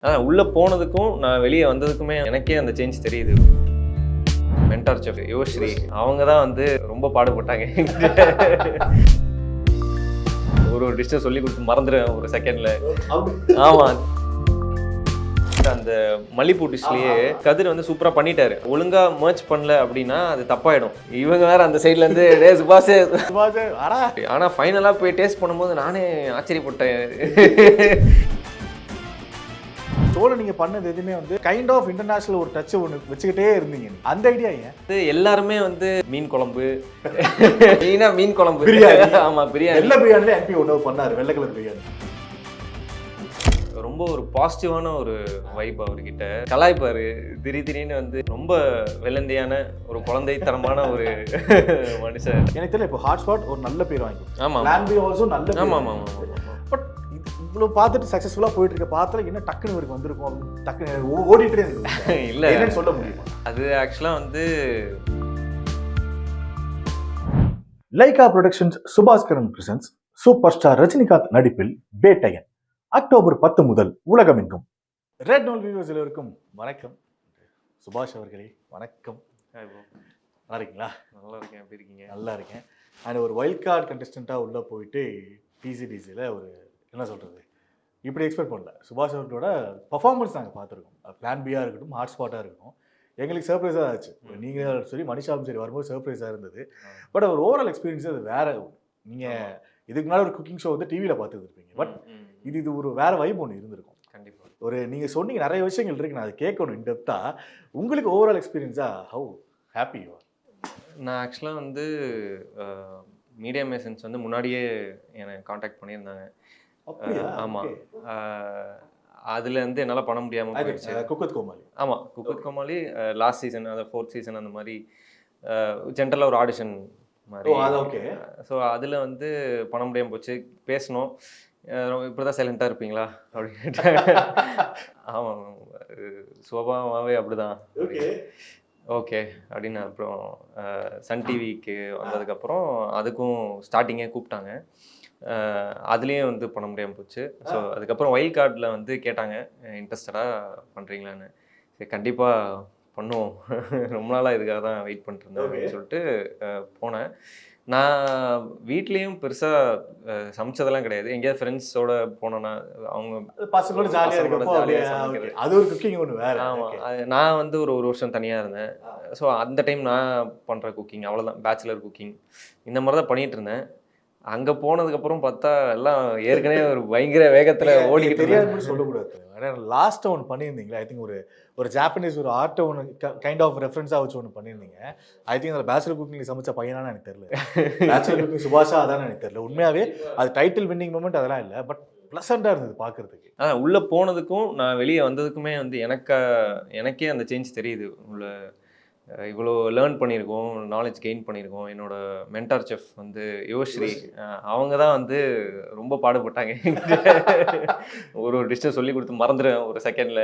உள்ள போனதுக்கும் நான் வெளியே வந்ததுக்குமே எனக்கே அந்த சேஞ்ச் தெரியுது. மென்டார் செஃப் யுவஸ்ரீ அவங்க தான் வந்து ரொம்ப பாடுபட்டாங்க. ஒரு டிஷ்ஷை சொல்லி கொடுத்து மறந்துடுவேன் ஒரு செகண்ட்ல. ஆமா, அந்த மல்லிப்பூ டிஷ்லயே கதிர் வந்து சூப்பரா பண்ணிட்டாரு. ஒழுங்கா மர்ச் பண்ணல அப்படின்னா அது தப்பாயிடும். இவங்க வேற அந்த சைட்ல இருந்து டே சுபாஷே ஆனா ஃபைனலா போய் டேஸ்ட் பண்ணும்போது நானே ஆச்சரியப்பட்டேன். சோழ நீங்க பண்ணது எதுவுமே வந்து கைண்ட் ஆஃப் இன்டர்நேஷனல் ஒரு டச் ஒன்று வச்சுக்கிட்டே இருந்தீங்க. அந்த ஐடியா ஏன்? எல்லாருமே வந்து மீன் குழம்பு, மெயினா மீன் குழம்பு, பிரியாணி. ஆமா பிரியாணி. வெள்ளை பிரியாணில எம்பி உணவு பண்ணாரு, வெள்ளை கலர் பிரியாணி. ரொம்ப ஒரு பாசிட்டிவான ஒரு வைப் அவர்கிட்ட. கலாய்ப்பாரு, திடீர்னு வந்து ரொம்ப வெள்ளந்தியான ஒரு குழந்தைத்தனமான ஒரு மனுஷன். எனக்கு தெரியல, இப்போ ஹாட்ஸ்பாட் ஒரு நல்ல பேர் வாங்கி. ஆமா பிளான் பி ஆல்சோ நல்ல. ஆமா ஆமா ஆமா. பட் இவ்வளோ பார்த்துட்டு சக்ஸஸ்ஃபுல்லாக போயிட்டு இருக்க பார்த்தா என்ன டக்குன்னு இவருக்கு வந்திருக்கும் அப்படின்னு டக்குன்னு ஓடிட்டே இருக்கு. இல்லை என்னன்னு சொல்ல முடியுமா? அது ஆக்சுவலாக வந்து Lyca productions Subaskaran presents super star Rajinikanth நடிப்பில் பேட்டையன் அக்டோபர் 10 முதல் உலகமெங்கும். ரெட் நோல் வியூவர்ஸ் எல்லோருக்கும் வணக்கம். சுபாஷ் அவர்களே வணக்கம். நல்லா இருக்கீங்களா? நல்லா இருக்கேன். எப்படி இருக்கீங்க? நல்லா இருக்கேன். அண்ட் ஒரு வைல்ட் கார்டு கண்டஸ்டண்ட்டாக உள்ளே போயிட்டு டிசிடிசியில் ஒரு என்ன சொல்கிறது, இப்படி எக்ஸ்பெக்ட் பண்ணல. சுபாஷ் அவர்களோட பர்ஃபார்மன்ஸ் நாங்கள் பார்த்துருக்கோம். பிளான் பியாக இருக்கட்டும், ஹாட்ஸ்பாட்டாக இருக்கட்டும், எங்களுக்கு சர்ப்ரைஸாக ஆச்சு. நீங்கள் சரி மனிஷாவும் சரி வரும்போது சர்ப்ரைஸாக இருந்தது. பட் ஒரு ஓவரால் எக்ஸ்பீரியன்ஸ் அது வேறு. நீங்கள் இதுக்கு முன்னாடி ஒரு குக்கிங் ஷோ வந்து டிவியில் பார்த்துருப்பீங்க. பட் இது ஒரு வேறு வைப் ஒன்று இருந்திருக்கும் கண்டிப்பாக. ஒரு நீங்கள் சொன்னீங்க நிறைய விஷயங்கள் இருக்குது, நான் அதை கேட்கணும் இன்டெப்த்தாக. உங்களுக்கு ஓவரால் எக்ஸ்பீரியன்ஸாக ஹவு ஹாப்பி யூ ஆர்? நான் ஆக்சுவலாக வந்து மீடியா மேசன்ஸ் வந்து முன்னாடியே என்னை காண்டாக்ட் பண்ணியிருந்தாங்க. ஆமாம், அதில் வந்து என்னால் பண்ண முடியாமல் போயிடுச்சு. குக் கோமாளி. ஆமாம், குக் கோமாளி லாஸ்ட் சீசன், அதை 4th சீசன் அந்த மாதிரி ஜென்ரலாக ஒரு ஆடிஷன் மாதிரி. ஓகே. ஸோ அதில் வந்து பண்ண முடியாமல் போச்சு. பேசணும், இப்படி தான் சைலண்ட்டாக இருப்பீங்களா அப்படின்னு கேட்டாங்க. ஆமாம், சுபாவமாகவே அப்படி தான். ஓகே அப்படின்னு. அப்புறம் சன் டிவிக்கு வந்ததுக்கப்புறம் அதுக்கும் ஸ்டார்டிங்கே கூப்பிட்டாங்க. அதுலேயும் வந்து பண்ண முடியாமல் போச்சு. ஸோ அதுக்கப்புறம் வைல்ட் கார்டில் வந்து கேட்டாங்க, இன்ட்ரெஸ்டடாக பண்ணுறீங்களான்னு. சரி கண்டிப்பாக பண்ணுவோம், ரொம்ப நாளாக இதுக்காக தான் வெயிட் பண்ணிட்டுருந்தேன் அப்படின்னு சொல்லிட்டு போனேன். நான் வீட்லேயும் பெருசாக சமைச்சதெல்லாம் கிடையாது. எங்கேயாவது ஃப்ரெண்ட்ஸோட போனேன்னா அவங்க பசங்களோட ஜாலியாக சமைக்கிறது, அது ஒரு குக்கிங் ஒன்று வேறு. ஆமாம், நான் வந்து ஒரு வருஷம் தனியாக இருந்தேன். ஸோ அந்த டைம் நான் பண்ணுற குக்கிங் அவ்வளோதான், பேச்சுலர் குக்கிங் இந்த மாதிரி தான் பண்ணிகிட்டு இருந்தேன். அங்கே போனதுக்கப்புறம் பார்த்தா எல்லாம் ஏற்கனவே ஒரு பயங்கர வேகத்தில் ஓடிக்கிட்டு தெரியாதுன்னு சொல்லக்கூடாது. லாஸ்ட்டாக ஒன்று பண்ணியிருந்தீங்களா? ஐ திங்க் ஒரு ஜாப்பனீஸ் ஒரு ஆர்ட்டை ஒன்று கைண்ட் ஆஃப் ரெஃபரன்ஸாக வச்சு ஒன்று பண்ணியிருந்தீங்க. ஐ திங்க் அதில் பேச்சுலர் குக்கிங் சமைச்ச பையனானு எனக்கு தெரியல. பேச்சுலர் குக்கிங் சுபாஷா அதானு எனக்கு தெரியல. உண்மையாகவே அது டைட்டில் வின்னிங் மூமெண்ட் அதெல்லாம் இல்லை, பட் ப்ளசண்ட்டாக இருந்தது பார்க்குறதுக்கு. உள்ளே போனதுக்கும் நான் வெளியே வந்ததுக்குமே வந்து எனக்கே அந்த சேஞ்ச் தெரியுது. உள்ள இவ்வளோ லேர்ன் பண்ணியிருக்கோம், நாலேஜ் கெயின் பண்ணியிருக்கோம். என்னோட மென்டார் செஃப் வந்து யுவஸ்ரீ அவங்க தான் வந்து ரொம்ப பாடுபட்டாங்க. ஒரு டிஷ்ஷை சொல்லி கொடுத்து மறந்துடுவேன் ஒரு செகண்டில்.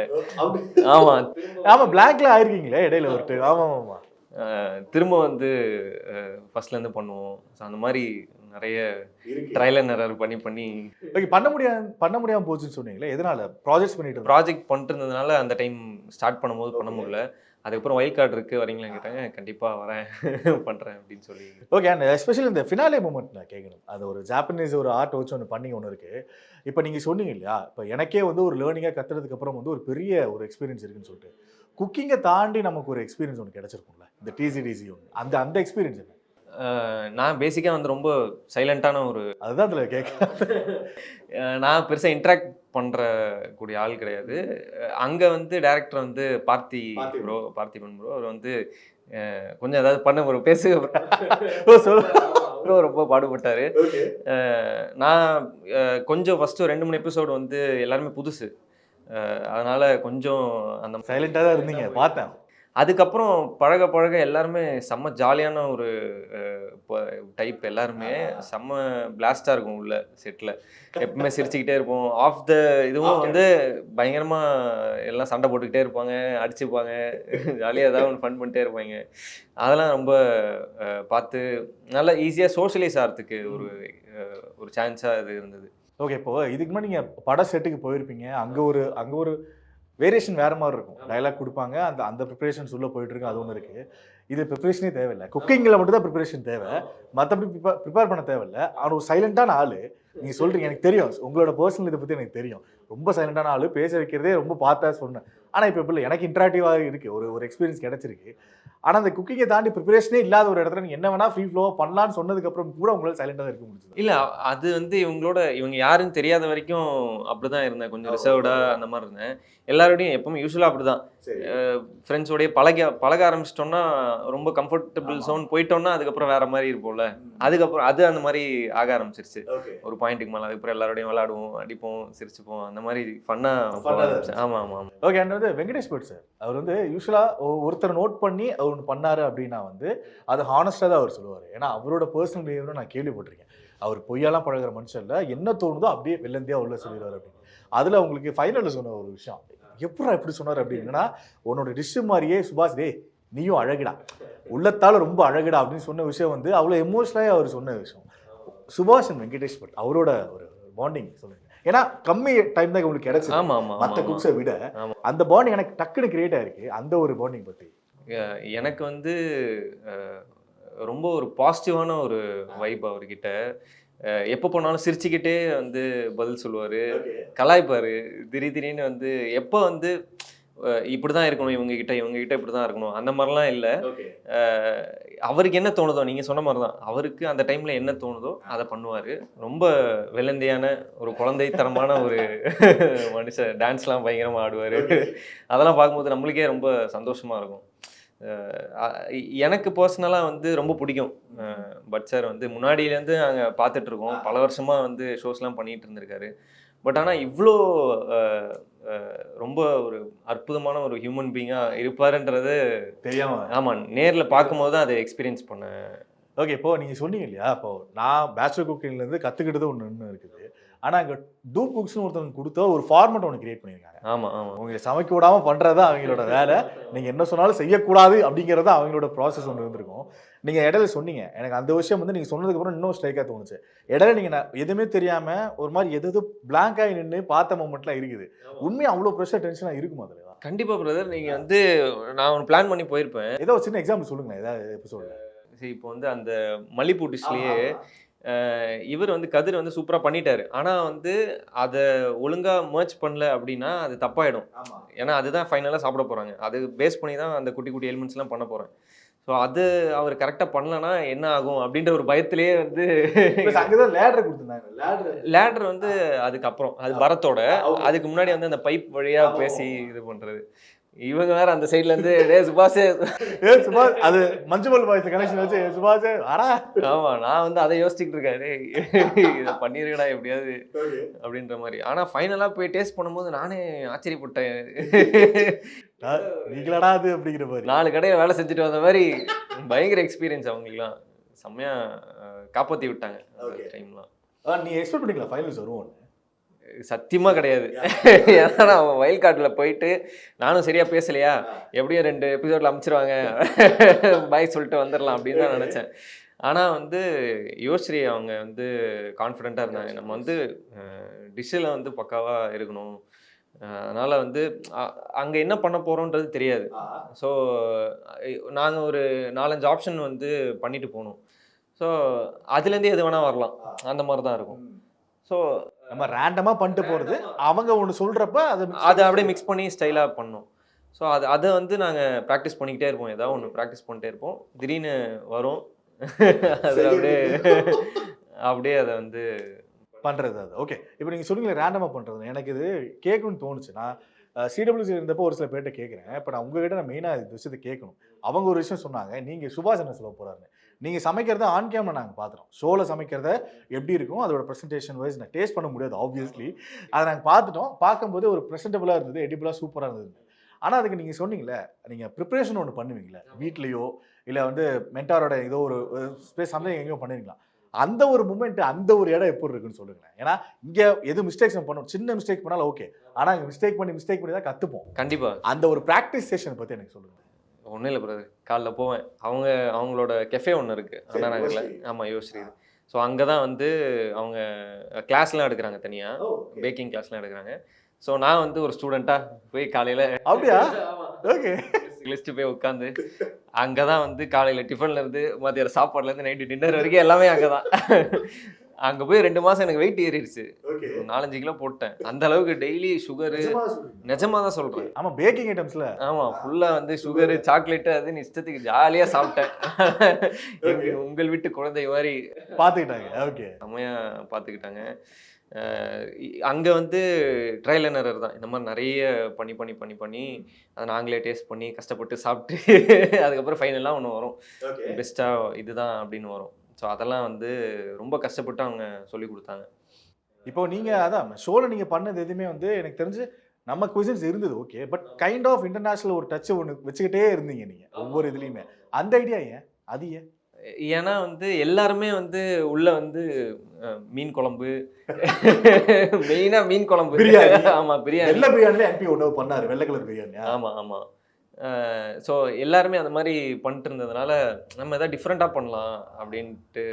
ஆமாம் ஆமாம், பிளாக்ல ஆயிருக்கீங்களே இடையில ஒரு டைம். ஆமாம் ஆமாம், திரும்ப வந்து ஃபர்ஸ்ட்லேருந்து பண்ணுவோம். ஸோ அந்த மாதிரி நிறைய ட்ரையல் அண்ட் எரர் பண்ணி ஓகே. பண்ண முடியாமல் போச்சுன்னு சொன்னீங்களே, எதனால? ப்ராஜெக்ட் பண்ணிட்டு இருந்ததுனால அந்த டைம் ஸ்டார்ட் பண்ணும்போது பண்ண முடியல. அதுக்கப்புறம் வைல்ட் கார்டு இருக்குது வரீங்களா கேட்டாங்க. கண்டிப்பாக வரேன், பண்ணுறேன் அப்படின்னு சொல்லி. ஓகே. அண்ட் எஸ்பெஷலி இந்த ஃபினாலே மூமெண்ட் நான் கேட்கணும். அது ஒரு ஜாப்பனீஸ் ஒரு ஆர்ட் வச்சு ஒன்று பண்ணி ஒன்று இருக்குது. இப்போ நீங்கள் சொன்னீங்க இல்லையா, இப்போ எனக்கே வந்து ஒரு லேர்னிங்காக கற்றுறதுக்கப்புறம் வந்து ஒரு பெரிய ஒரு எக்ஸ்பீரியன்ஸ் இருக்குன்னு சொல்லிட்டு, குக்கிங்கை தாண்டி நமக்கு ஒரு எக்ஸ்பீரியன்ஸ் ஒன்று கிடச்சிருக்கும்ல, இந்த டிசிடிசி ஒன்று. அந்த எக்ஸ்பீரியன்ஸ் என்ன? நான் பேசிக்காக வந்து ரொம்ப சைலண்ட்டான ஒரு, அதுதான் அதில் கேட்க, நான் பெருசாக இன்ட்ராக்ட் பண்ணுற கூடிய ஆள் கிடையாது. அங்கே வந்து டேரக்டர் வந்து பார்த்திபன் ப்ரோ அவர் வந்து கொஞ்சம் ஏதாவது பண்ண ஒரு பேசு ரொம்ப பாடுபட்டார். நான் கொஞ்சம் ஃபஸ்ட்டு 2-3 எபிசோடு வந்து எல்லாருமே புதுசு, அதனால் கொஞ்சம் அந்த சைலண்ட்டாக தான் இருந்தீங்க பார்த்தேன். அதுக்கப்புறம் பழக எல்லாருமே செம்ம ஜாலியான ஒரு டைப். எல்லாருமே செம்ம பிளாஸ்டாக இருக்கும் உள்ள செட்டில். எப்பவுமே சிரிச்சுக்கிட்டே இருப்போம். ஆஃப் த இதுவும் வந்து பயங்கரமாக எல்லாம் சண்டை போட்டுக்கிட்டே இருப்பாங்க, அடிச்சுப்பாங்க, ஜாலியாக ஏதாவது ஒன்று ஃபன் பண்ணிட்டே இருப்பாங்க. அதெல்லாம் ரொம்ப பார்த்து நல்லா ஈஸியாக சோஷியலைஸ் ஆகிறதுக்கு ஒரு சான்ஸாக இது இருந்தது. ஓகே. இப்போ இதுக்கு முன்னாடி நீங்கள் பட செட்டுக்கு போயிருப்பீங்க, அங்கே ஒரு வேரியேஷன் வேறு மாதிரி இருக்கும். டைலாக் கொடுப்பாங்க, அந்த அந்த ப்ரிப்பரேஷன்ஸ் உள்ளே போயிட்டுருக்கு, அது ஒன்று இருக்குது. இது ப்ரிப்பரேஷனே தேவையில்லை. குக்கிங்கில் மட்டும் தான் ப்ரிப்பரேஷன் தேவை, மற்றபடி ப்ரிப்பேர் பண்ண தேவையில்லை. அவர் ஒரு சைலண்டான ஆள். நீங்கள் சொல்கிறீங்க, எனக்கு தெரியும் உங்களோட பர்சனல் இதை பற்றி எனக்கு தெரியும். ரொம்ப சைலண்டான ஆள், பேச வைக்கிறதே ரொம்ப பார்த்தா சொன்னேன். ஆனால் இப்போ இல்லை, எனக்கு இன்ட்ராக்டிவாக இருக்குது, ஒரு எக்ஸ்பீரியன்ஸ் கிடச்சிருக்கு. ஆனால் அந்த குக்கிங்கை தாண்டி ப்ரிப்பரேஷனே இல்லாத ஒரு இடத்துல நீங்கள் என்ன வேணால் ஃப்ரீ ஃப்ளோவாக பண்ணலான்னு சொன்னதுக்கப்புறம் கூட உங்களால் சைலண்டாக இருக்க முடிஞ்சது? இல்லை, அது வந்து இவங்க யாருன்னு தெரியாத வரைக்கும் அப்படி தான் இருந்தேன். கொஞ்சம் ரிசர்வ்டாக அந்த மாதிரி இருந்தேன். எல்லாரோடையும் எப்பவுமே யூஸ்வலாக அப்படி தான். ஃப்ரெண்ட்ஸோடய பழக ஆரம்பிச்சிட்டோம்னா ரொம்ப கம்ஃபர்டபுள் ஜோன் போயிட்டோம்னா அதுக்கப்புறம் வேற மாதிரி இருப்போம்ல. அதுக்கப்புறம் அது அந்த மாதிரி ஆக ஆரம்பிச்சிருச்சு. ஒரு பாயிண்ட்டுக்கு மேலே அதுக்கப்புறம் எல்லாரோடையும் விளையாடுவோம், அடிப்போம், சிரிச்சுப்போம், அந்த மாதிரி ஃபன்னாக ஆரம்பிச்சேன். ஆமாம் ஆமாம் ஆமாம். ஓகே. அண்ட் வந்து வெங்கடேஷ் பட் சார், அவர் வந்து யூஸ்வலாக ஒருத்தர் நோட் பண்ணி அவர் ஒன்று பண்ணாரு அப்படின்னா வந்து அது ஹானஸ்டாக தான் அவர் சொல்லுவார். ஏன்னா அவரோட பர்சனல் பிஹேவியரும் நான் கேள்விப்பட்டிருக்கேன். அவர் பொய்யெல்லாம் பழகிற மனுஷன் இல்லை, என்ன தோணுதோ அப்படியே வெள்ளந்தியாக உள்ள சொல்லிடுவார் அப்படின்னு. அதில் உங்களுக்கு ஃபைனலில் சொன்ன ஒரு விஷயம், எப்படா எப்படி சொன்னார் அப்படின்னா, உன்னோட டிஷ்ஷு மாதிரியே சுபாஷ் டே நீயும் அழகுடா, உள்ளத்தால் ரொம்ப அழகுடா அப்படின்னு சொன்ன விஷயம் வந்து அவ்வளோ எமோஷனலாக அவர் சொன்ன விஷயம். சுபாஷ் அண்ட் வெங்கடேஷ் பட் அவரோட ஒரு பாண்டிங் சொல்லுங்க. ஏன்னா கம்மி டைம் தான் உங்களுக்கு கிடைச்சு மற்ற குக்ஸை விட அந்த பாண்டிங் எனக்கு டக்குன்னு கிரியேட் ஆயிருக்கு. அந்த ஒரு பாண்டிங் பற்றி எனக்கு வந்து ரொம்ப ஒரு பாசிட்டிவான ஒரு வைப் அவர்கிட்ட. எப்போ போனாலும் சிரிச்சுக்கிட்டே வந்து பதில் சொல்லுவார், கலாய்ப்பார். திடீர்னு வந்து எப்போ வந்து இப்படி தான் இருக்கணும், இவங்ககிட்ட இப்படி தான் இருக்கணும் அந்த மாதிரிலாம் இல்லை. அவருக்கு என்ன தோணுதோ, நீங்கள் சொன்ன மாதிரி தான், அவருக்கு அந்த டைமில் என்ன தோணுதோ அதை பண்ணுவார். ரொம்ப வெள்ளந்தையான ஒரு குழந்தைத்தனமான ஒரு மனுஷன். டான்ஸ்லாம் பயங்கரமாக ஆடுவார். அதெல்லாம் பார்க்கும்போது நம்மளுக்கே ரொம்ப சந்தோஷமாக இருக்கும். எனக்கு பர்சனலாக வந்து ரொம்ப பிடிக்கும் பட் சார். வந்து முன்னாடியிலேருந்து நாங்கள் பார்த்துட்ருக்கோம், பல வருஷமாக வந்து ஷோஸ்லாம் பண்ணிகிட்டு இருந்திருக்காரு. பட் ஆனால் இவ்வளோ ரொம்ப ஒரு அற்புதமான ஒரு ஹியூமன் பீயிங்காக இருப்பாருன்றது தெரியாமல், ஆமாம், நேரில் பார்க்கும்போது தான் அதை எக்ஸ்பீரியன்ஸ் பண்ணேன். ஓகே. இப்போது நீங்கள் சொன்னீங்க இல்லையா, இப்போது நான் பேச்சுலர் குக்கிங்லேருந்து கற்றுக்கிட்டது ஒன்று இருக்குது. ஆனால் அங்கே டூப் குக்ஸ்னு ஒருத்தவங்க கொடுத்த ஒரு ஃபார்மெட் ஒன்று கிரியேட் பண்ணியிருக்காங்க. ஆமாம் ஆமாம். உங்களை சமைக்க விடாமல் பண்ணுறது தான் அவங்களோட வேலை. நீங்கள் என்ன சொன்னாலும் செய்யக்கூடாது அப்படிங்கிறது அவங்களோட ப்ராசஸ் ஒன்று இருந்திருக்கும். நீங்கள் இடையில சொன்னீங்க, எனக்கு அந்த விஷயம் வந்து நீங்கள் சொன்னதுக்கப்புறம் இன்னும் ஸ்ட்ரைக்காக தோணுச்சு. இடையில நீங்கள் எதுவுமே தெரியாமல் ஒரு மாதிரி எது பிளாங்காகி நின்று பார்த்த மூமெண்ட்லாம் இருக்குது. உண்மையாக அவ்வளோ ப்ரெஷர் டென்ஷனாக இருக்கும் அதில்? கண்டிப்பாக பிரதர். நீங்கள் வந்து நான் ஒன்று பிளான் பண்ணி போயிருப்பேன். ஏதோ சின்ன எக்ஸாம்பிள் சொல்லுங்கள், ஏதாவது எபிசோட. சரி, இப்போ வந்து அந்த மல்லிப்பூ டிஷ்லேயே இவர் வந்து கதிர் வந்து சூப்பராக பண்ணிட்டாரு. ஆனால் வந்து அதை ஒழுங்காக மர்ச் பண்ணல அப்படின்னா அது தப்பாயிடும். ஏன்னா அதுதான் ஃபைனலாக சாப்பிட போகிறாங்க. அது பேஸ் பண்ணி தான் அந்த குட்டி குட்டி எலிமெண்ட்ஸ்லாம் பண்ண போகிறேன். ஸோ அது அவர் கரெக்டாக பண்ணலன்னா என்ன ஆகும் அப்படின்ற ஒரு பயத்திலேயே வந்து லேடர் வந்து அதுக்கப்புறம் அது பரத்தோட அதுக்கு முன்னாடி வந்து அந்த பைப் வழியாக பேசி இது பண்ணுறது. இவங்க வேற அந்த சைட்ல இருந்து டே சுபாஷ் சுபாஷ் அது மஞ்சுமல் பாய்ஸ் கனெக்ஷன் வச்சு சுபாஷ் வரா. ஆமா, நான் வந்து அதை யோசிச்சுட்டு இருக்கேன், இதை பண்ணிருக்கடா எப்படியாவது அப்படின்ற மாதிரி. ஆனா ஃபைனலா போய் டேஸ்ட் பண்ணும்போது நானே ஆச்சரியப்பட்டேன். நீங்களடா அது அப்படிங்கிற மாதிரி 4 கடையை வேலை செஞ்சுட்டு வந்த மாதிரி பயங்கர எக்ஸ்பீரியன்ஸ். அவங்களுக்குலாம் செம்மையா காப்பாற்றி விட்டாங்க அந்த டைம்லாம். நீ எக்ஸ்பெக்ட் பண்ணிக்கலாம் ஃபைனல்ஸ் வருவோம்? சத்தியமாக கிடையாது. ஏன்னா நான் வயல் காட்டில் போயிட்டு நானும் சரியாக பேசலையா, எப்படியும் 2 எபிசோடில் அமைச்சிருவாங்க, பாய் சொல்லிட்டு வந்துடலாம் அப்படின்னு தான் நினச்சேன். ஆனால் வந்து யோஸ்ரீ அவங்க வந்து கான்ஃபிடெண்ட்டாக இருந்தாங்க, நம்ம வந்து டிஷ்ஷில் வந்து பக்காவாக இருக்கணும். அதனால் வந்து அங்கே என்ன பண்ண போகிறோன்றது தெரியாது. ஸோ நாங்கள் ஒரு 4-5 ஆப்ஷன் வந்து பண்ணிட்டு போகணும். ஸோ அதுலேருந்தே எது வேணால் வரலாம், அந்த மாதிரி தான் இருக்கும். ஸோ நம்ம ரேண்டமாக பண்ணிட்டு போகிறது, அவங்க ஒன்று சொல்கிறப்ப அதை அப்படியே மிக்ஸ் பண்ணி ஸ்டைலாக பண்ணோம். ஸோ அதை வந்து நாங்கள் ப்ராக்டிஸ் பண்ணிக்கிட்டே இருப்போம், ஏதாவது ஒன்று ப்ராக்டிஸ் பண்ணிட்டே இருப்போம். திடீர்னு வரும், அது அப்படியே அதை வந்து பண்ணுறது. அது ஓகே. இப்போ நீங்கள் சொன்னீங்களே ரேண்டமாக பண்ணுறது, எனக்கு இது கேட்கணும்னு தோணுச்சு. நான் சிடபிள்யூசி இருந்தப்போ ஒரு சில பேர்கிட்ட கேட்குறேன். இப்போ நான் உங்ககிட்ட நான் மெயினாக இந்த விஷயத்தை கேட்கணும். அவங்க ஒரு விஷயம் சொன்னாங்க, நீங்கள் சுபாஷ் என்ன சொல்ல போகிறாருன்னு. நீங்கள் சமைக்கிறத ஆன் கேமரா நாங்கள் பார்த்துட்டோம். ஷோவில் சமைக்கிறத எப்படி இருக்கும், அதோட ப்ரெசன்டேஷன் வைஸ் நான் டேஸ்ட் பண்ண முடியாது ஆப்வியஸ்லி. அதை நாங்கள் பார்த்துட்டோம். பார்க்கும்போது ஒரு ப்ரெசென்டபுளாக இருந்தது, எடிபிளாக சூப்பராக இருந்தது. ஆனால் அதுக்கு நீங்கள் சொன்னீங்களே, நீங்கள் ப்ரிப்ரேஷன் ஒன்று பண்ணுவீங்களே வீட்லேயோ, இல்லை வந்து மென்டாரோட ஏதோ ஒரு ஸ்பேஸ் சம்திங் எங்கேயோ பண்ணுவீங்களா? அந்த ஒரு மூமெண்ட், அந்த ஒரு இடம் எப்படி இருக்குன்னு சொல்லுங்களேன். ஏன்னா இங்கே எது மிஸ்டேக்ஸ் பண்ணணும், சின்ன மிஸ்டேக் பண்ணாலும் ஓகே, ஆனால் இங்கே மிஸ்டேக் பண்ணி தான் கற்றுப்போம். கண்டிப்பாக அந்த ஒரு ப்ராக்டிஸ் செஷன் பற்றி எனக்கு சொல்லுங்கள். ஒன்றும் இல்லை பிரதர், காலைல போவேன், அவங்களோட கெஃபே ஒன்று இருக்குது அண்ணா நகரில். ஆமாம், யோஸ்ரீ. ஸோ அங்கே தான் வந்து அவங்க கிளாஸ்லாம் எடுக்கிறாங்க, தனியாக பேக்கிங் கிளாஸ்லாம் எடுக்கிறாங்க. ஸோ நான் வந்து ஒரு ஸ்டூடெண்ட்டாக போய் காலையில் அப்படியா? ஓகே. லிஸ்ட்டு போய் உட்காந்து அங்கே தான் வந்து காலையில் டிஃபன்லேருந்து மதியம் சாப்பாடுலேருந்து நைட்டு டின்னர் வரைக்கும் எல்லாமே அங்கே தான். அங்கே போய் 2 மாதம் எனக்கு வெயிட் ஏறிடுச்சு. ஓகே. 4-5 கிலோ போட்டேன். அந்த அளவுக்கு டெய்லி சுகரு, நிஜமாக தான் சொல்கிறேன். ஆமா, பேக்கிங் ஐட்டம்ஸ்ல. ஆமாம், ஃபுல்லாக வந்து சுகரு, சாக்லேட்டு அதுன்னு இஷ்டத்துக்கு ஜாலியாக சாப்பிட்டேன். உங்கள் வீட்டு குழந்தை மாதிரி பார்த்துக்கிட்டாங்க. ஓகே. செம்மையாக பார்த்துக்கிட்டாங்க. அங்கே வந்து ட்ரையல் அண்ட் எரர் தான். இந்த மாதிரி நிறைய பண்ணி அதை நாங்களே டேஸ்ட் பண்ணி கஷ்டப்பட்டு சாப்பிட்டு அதுக்கப்புறம் ஃபைனலாக ஒன்று வரும், பெஸ்ட்டாக இதுதான் அப்படின்னு வரும். ஸோ அதெல்லாம் வந்து ரொம்ப கஷ்டப்பட்டு அவங்க சொல்லி கொடுத்தாங்க. இப்போ நீங்கள் அதான் ஷோவில் நீங்கள் பண்ணது எதுவுமே வந்து எனக்கு தெரிஞ்சு நம்ம குவிசன்ஸ் இருந்தது okay, but kind of international ஒரு டச் ஒன்று வச்சுக்கிட்டே இருந்தீங்க நீங்கள் ஒவ்வொரு இதுலேயுமே. அந்த ஐடியா ஏன்? அது ஏன்? ஏன்னா வந்து எல்லாருமே வந்து உள்ள வந்து மீன் குழம்பு, மெயினா மீன் குழம்பு, பிரியாணி. ஆமா பிரியாணி, வெள்ளை பிரியாணில எம்பி ஒன்று பண்ணாரு, வெள்ளை கலர் பிரியாணி. ஆமா ஆமா. ஸோ எல்லாருமே அந்த மாதிரி பண்ணிட்டு இருந்ததுனால நம்ம எதாவது டிஃப்ரெண்ட்டாக பண்ணலாம் அப்படின்ட்டு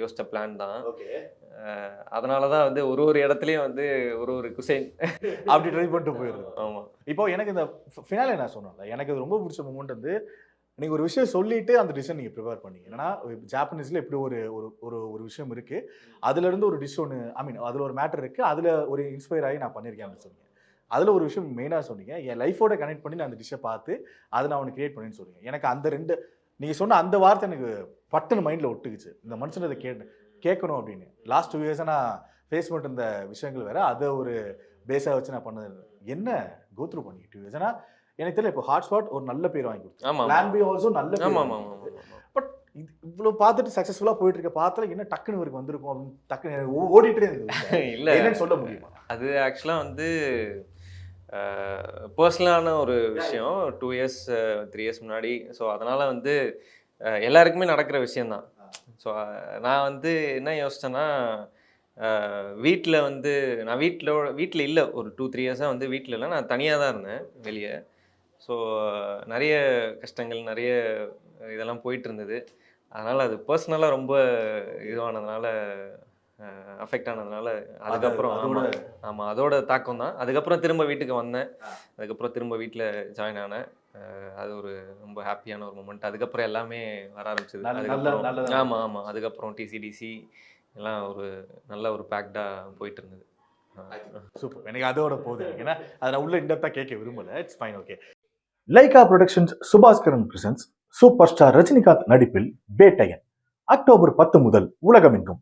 யோசித்த பிளான் தான். அதனால தான் வந்து ஒரு இடத்துலையும் வந்து ஒரு குசைன் அப்படி ட்ரை பண்ணிட்டு போயிடுது. ஆமாம். இப்போ எனக்கு இந்த ஃபினாலே நான் சொன்னேன்ல, எனக்கு இது ரொம்ப பிடிச்ச மூமெண்ட் வந்து நீங்கள் ஒரு விஷயம் சொல்லிட்டு அந்த டிஷ்ஷை நீங்கள் ப்ரிப்பேர் பண்ணீங்க. ஏன்னா ஜாப்பனீஸில் இப்படி ஒரு ஒரு ஒரு விஷயம் இருக்குது, அதுலேருந்து ஒரு டிஷ் ஒன்று, ஐ மீன் அதில் ஒரு மேட்டர் இருக்குது, அதில் ஒரு இன்ஸ்பயர் ஆகி நான் பண்ணியிருக்கேன் அப்படின்னு சொன்னீங்க. அதில் ஒரு விஷயம் மெயினாக சொன்னீங்க, என் லைஃபோட கனெக்ட் பண்ணி நான் அந்த டிஷ்ஷை பார்த்து அதை நான் ஒன்று கிரியேட் பண்ணின்னு சொன்னீங்க. எனக்கு அந்த நீங்கள் சொன்ன அந்த வார்த்தை எனக்கு பட்டுன்னு மைண்டில் ஒட்டுக்குச்சு. இந்த மனுஷன் அதை கேட்கணும் அப்படின்னு. லாஸ்ட் 2 இயர்ஸாக நான் ஃபேஸ் பண்ணிட்டு இருந்த விஷயங்கள் வேறு, அதை ஒரு பேஸாக வச்சு நான் பண்ணது. என்ன கோத்ரூ பண்ணி 2 இயர்ஸ்? ஏன்னா எனக்கு தெரியல, இப்போ ஹாட்ஸ்பாட் ஒரு நல்ல பேர் வாங்கி கொடுத்து, ஆமாம், பிளான் பி ஆல்சோ நல்ல பேர். ஆமாம் ஆமாம். பட் இது இவ்வளோ பார்த்துட்டு சக்ஸஸ்ஃபுல்லாக போயிட்டு இருக்க பாத்திரம் என்ன டக்குன்னு இவருக்கு வந்திருக்கும் அப்படின்னு டக்குன்னு ஓடிட்டே இருந்தது. இல்லை என்னன்னு சொல்ல முடியுமா? அது ஆக்சுவலாக வந்து பர்சனலான ஒரு விஷயம். 2 இயர்ஸ் 3 இயர்ஸ் முன்னாடி. ஸோ அதனால் வந்து எல்லாருக்குமே நடக்கிற விஷயந்தான். ஸோ நான் வந்து என்ன யோசித்தேன்னா, வீட்டில் வந்து நான் வீட்டில் இல்லை, ஒரு 2-3 இயர்ஸாக வந்து வீட்டில் இல்லை, நான் தனியாக தான் இருந்தேன் வெளியே. ஸோ நிறைய கஷ்டங்கள், நிறைய இதெல்லாம் போயிட்டு இருந்தது. அதனால் அது பர்சனலாக ரொம்ப இதுவானதுனால, அஃபெக்ட் ஆனதுனால, அதுக்கப்புறம் ஆமாம் அதோட தாக்கம் தான். அதுக்கப்புறம் திரும்ப வீட்டுக்கு வந்தேன், அதுக்கப்புறம் திரும்ப வீட்டில் ஜாயின் ஆனேன். அது ஒரு ரொம்ப ஹாப்பியான ஒரு மூமெண்ட். அதுக்கப்புறம் எல்லாமே வர ஆரம்பிச்சது. அதுக்கப்புறம் ஆமாம் ஆமாம், அதுக்கப்புறம் டிசிடிசி எல்லாம் ஒரு நல்ல ஒரு பேக்டாக போயிட்டு இருந்தது. சூப்பர். எனக்கு அதோட போகுது, ஏன்னா அதை நான் உள்ள இன்டெப்த்தாக கேட்க விரும்பலை. It's fine. Okay. Lyca productions Subaskaran presents super star Rajinikanth நடிப்பில் வேட்டையன் அக்டோபர் 10 முதல் உலகமெங்கும்.